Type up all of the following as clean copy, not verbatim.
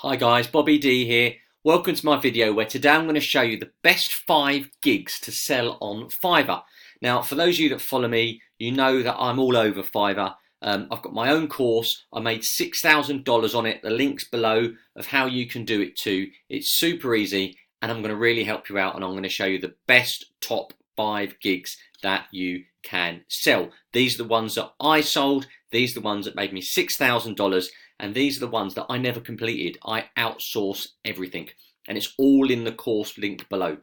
Hi guys, Bobby D here. Welcome to my video where today I'm going to show you the best 5 gigs to sell on Fiverr. Now for those of you that follow me, you know that I'm all over Fiverr. I've got my own course. I made $6,000 on it. The link's below of how you can do it too. It's super easy and I'm going to really help you out, and I'm going to show you the best top 5 gigs that you can sell. These are the ones that I sold. These are the ones that made me $6,000. And these are the ones that I never completed. I outsource everything. And it's all in the course link below.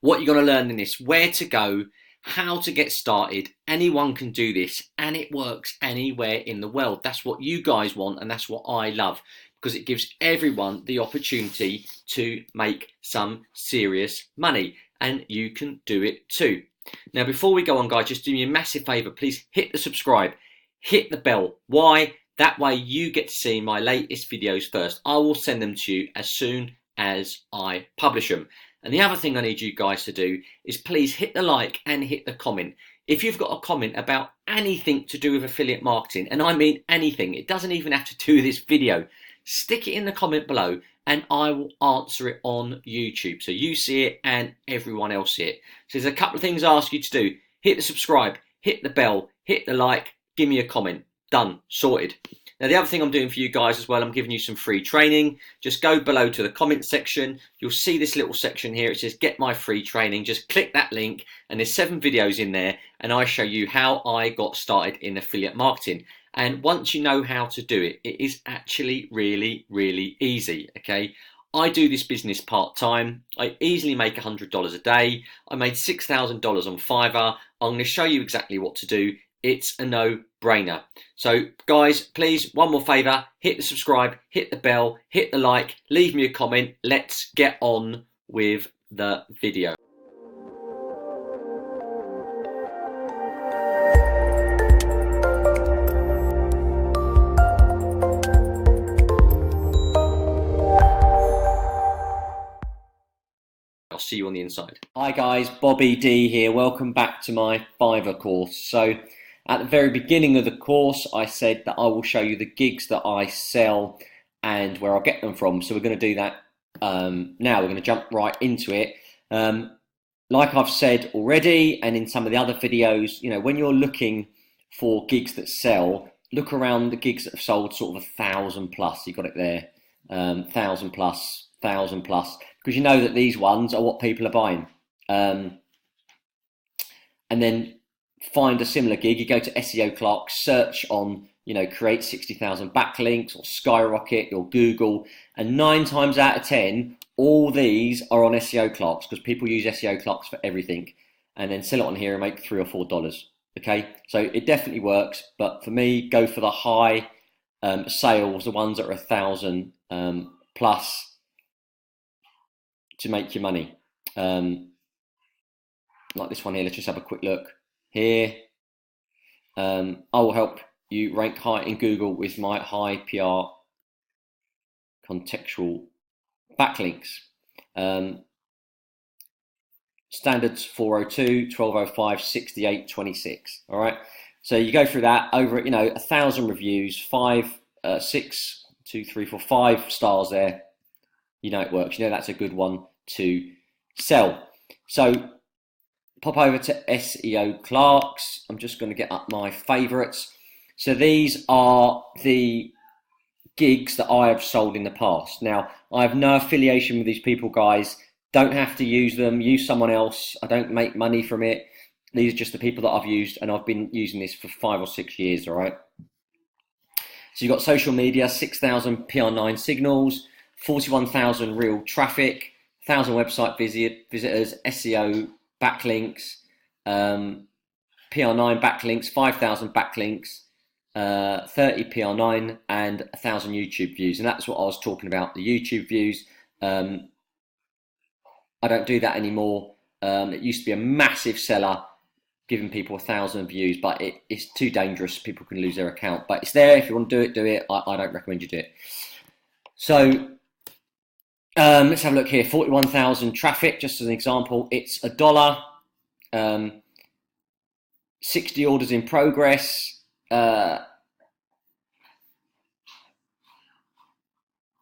What you're going to learn in this, where to go, how to get started. Anyone can do this and it works anywhere in the world. That's what you guys want and that's what I love, because it gives everyone the opportunity to make some serious money, and you can do it too. Now before we go on guys, just do me a massive favor, please hit the subscribe, hit the bell. Why? That way you get to see my latest videos first. I will send them to you as soon as I publish them. And the other thing I need you guys to do is please hit the like and hit the comment. If you've got a comment about anything to do with affiliate marketing, and I mean anything, it doesn't even have to do with this video, stick it in the comment below and I will answer it on YouTube, so you see it and everyone else see it. So there's a couple of things I ask you to do. Hit the subscribe, hit the bell, hit the like, give me a comment. Done, sorted. Now the other thing I'm doing for you guys as well, I'm giving you some free training. Just go below to the comment section. You'll see this little section here. It says get my free training. Just click that link and there's 7 videos in there and I show you how I got started in affiliate marketing. And once you know how to do it, it is actually really, really easy, okay? I do this business part-time. I easily make $100 a day. I made $6,000 on Fiverr. I'm going to show you exactly what to do. It's a no-brainer. So guys, please, one more favor, hit the subscribe, hit the bell, hit the like, leave me a comment. Let's get on with the video. I'll see you on the inside. Hi guys, Bobby D here. Welcome back to my Fiverr course. So at the very beginning of the course, I said that I will show you the gigs that I sell and where I get them from. So we're going to do that now. We're going to jump right into it. Like I've said already, and in some of the other videos, you know, when you're looking for gigs that sell, look around the gigs that have sold sort of 1,000 plus. You got it there, 1,000 plus, 1,000 plus, because you know that these ones are what people are buying. And then find a similar gig. You go to SEO Clark, search on, you know, create 60,000 backlinks or Skyrocket or Google, and 9 times out of 10, all these are on SEO Clarks because people use SEO Clarks for everything, and then sell it on here and make $3 or $4. Okay, so it definitely works, but for me, go for the high sales, the ones that are 1,000 plus to make your money. Like this one here. Let's just have a quick look. Here, I will help you rank high in Google with my high PR contextual backlinks. Standards 402, 1205, 68, 26. All right. So you go through that over, you know, 1,000 reviews, 5, 6, 2, 3, 4, 5 stars there. You know it works. You know that's a good one to sell. So pop over to SEO Clarks. I'm just going to get up my favorites. So these are the gigs that I have sold in the past. Now, I have no affiliation with these people, guys. Don't have to use them. Use someone else. I don't make money from it. These are just the people that I've used, and I've been using this for 5 or 6 years, all right? So you've got social media, 6,000 PR9 signals, 41,000 real traffic, 1,000 website visitors, SEO backlinks, PR9 backlinks, 5,000 backlinks, 30 PR9 and 1,000 YouTube views. And that's what I was talking about, the YouTube views. I don't do that anymore. It used to be a massive seller, giving people 1,000 views, but it's too dangerous. People can lose their account, but it's there. If you want to do it, do it. I don't recommend you do it. So let's have a look here. 41,000 traffic, just as an example. It's $1. 60 orders in progress.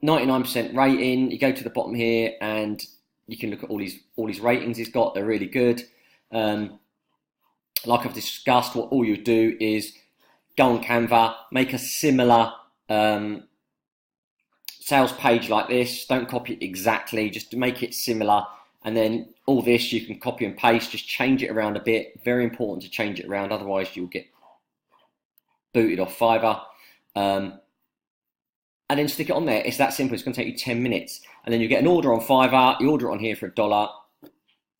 99% rating. You go to the bottom here and you can look at all these ratings he's got. They're really good. Like I've discussed, what all you do is go on Canva, make a similar sales page like this. Don't copy it exactly, just to make it similar. And then all this you can copy and paste, just change it around a bit. Very important to change it around, otherwise you'll get booted off Fiverr. And then stick it on there. It's that simple. It's going to take you 10 minutes. And then you get an order on Fiverr. You order it on here for $1.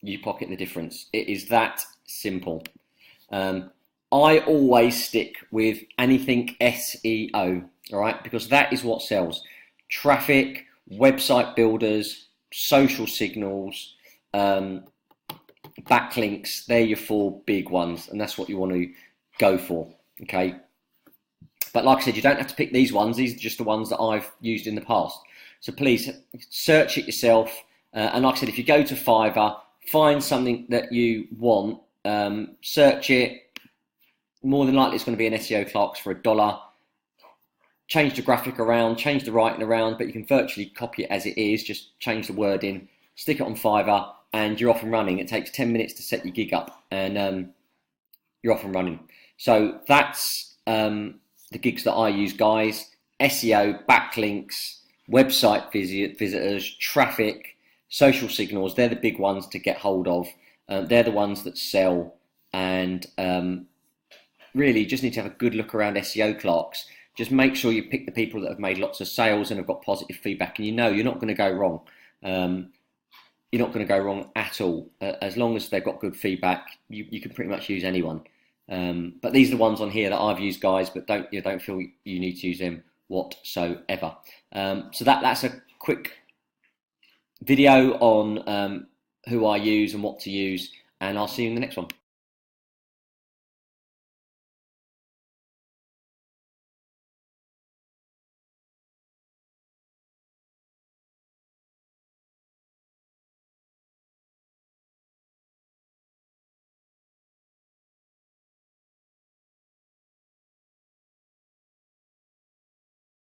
You pocket the difference. It is that simple. I always stick with anything SEO, all right? Because that is what sells. Traffic, website builders, social signals, backlinks. They're your 4 big ones. And that's what you want to go for, okay? But like I said, you don't have to pick these ones. These are just the ones that I've used in the past. So please search it yourself. And like I said, if you go to Fiverr, find something that you want, search it. More than likely it's going to be an SEO clerks for $1. Change the graphic around, change the writing around, but you can virtually copy it as it is. Just change the wording, stick it on Fiverr, and you're off and running. It takes 10 minutes to set your gig up, and you're off and running. So that's the gigs that I use, guys. SEO, backlinks, website visitors, traffic, social signals. They're the big ones to get hold of. They're the ones that sell. And really, you just need to have a good look around SEO clerks. Just make sure you pick the people that have made lots of sales and have got positive feedback. And you know you're not going to go wrong. You're not going to go wrong at all. As long as they've got good feedback, you can pretty much use anyone. But these are the ones on here that I've used, guys, but don't feel you need to use them whatsoever. So that's a quick video on who I use and what to use, and I'll see you in the next one.